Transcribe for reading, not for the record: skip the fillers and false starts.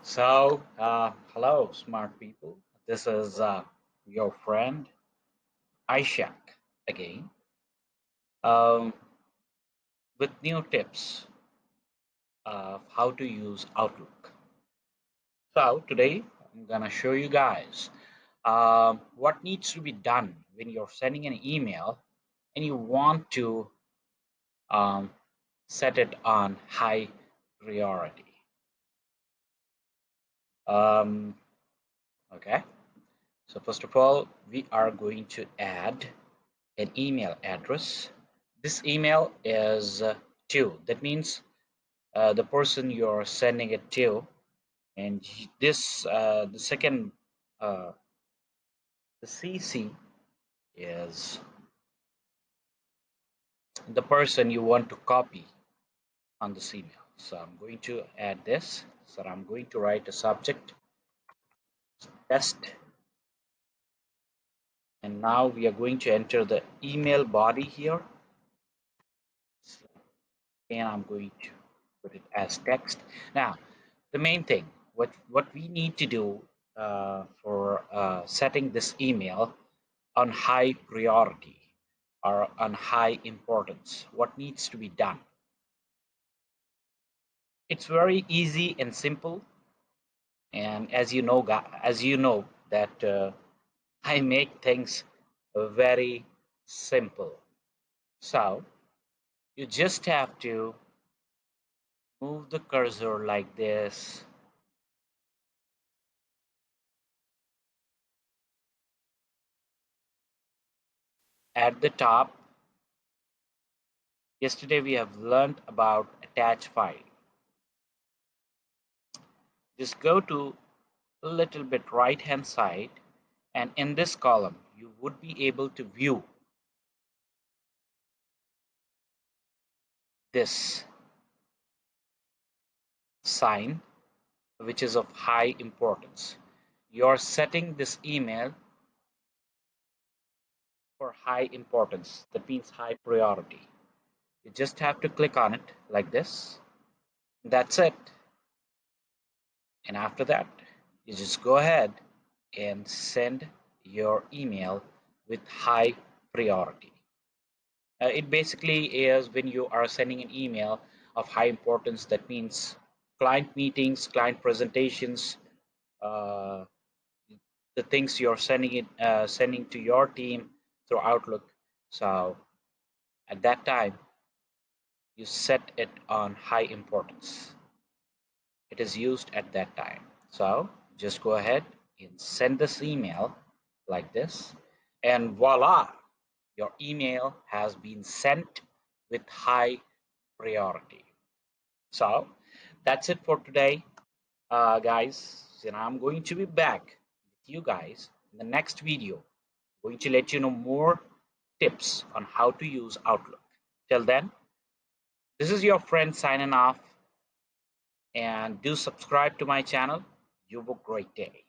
Hello, smart people. This is your friend Ishak again um, with new tips of how to use Outlook. So, today I'm going to show you guys what needs to be done when you're sending an email and you want to um, set it on high priority. Um, okay, so first of all, we are going to add an email address. This email is to. That means the person you're sending it to, and this the second uh, the CC is the person you want to copy on this email. So I'm going to add this. So I'm going to write a subject test, and now we are going to enter the email body here, and I'm going to put it as text. Now the main thing, what we need to do for setting this email on high priority or on high importance, what needs to be done? It's very easy and simple, and as you know that I make things very simple. So you just have to move the cursor like this. At the top, yesterday we have learned about attach file. Just go to a little bit right hand side, and in this column you would be able to view this sign, which is of high importance. You're setting this email for high importance. That means high priority. You just have to click on it like this. That's it. And after that, you just go ahead and send your email with high priority. It basically is when you are sending an email of high importance. That means client meetings, client presentations, uh, the things you're sending to your team through Outlook. So at that time, you set it on high importance. It is used at that time. So just go ahead and send this email like this, and voila, your email has been sent with high priority. So that's it for today, guys. And I'm going to be back with you guys in the next video. I'm going to let you know more tips on how to use Outlook. Till then, this is your friend signing off, and do subscribe to my channel. You have a great day.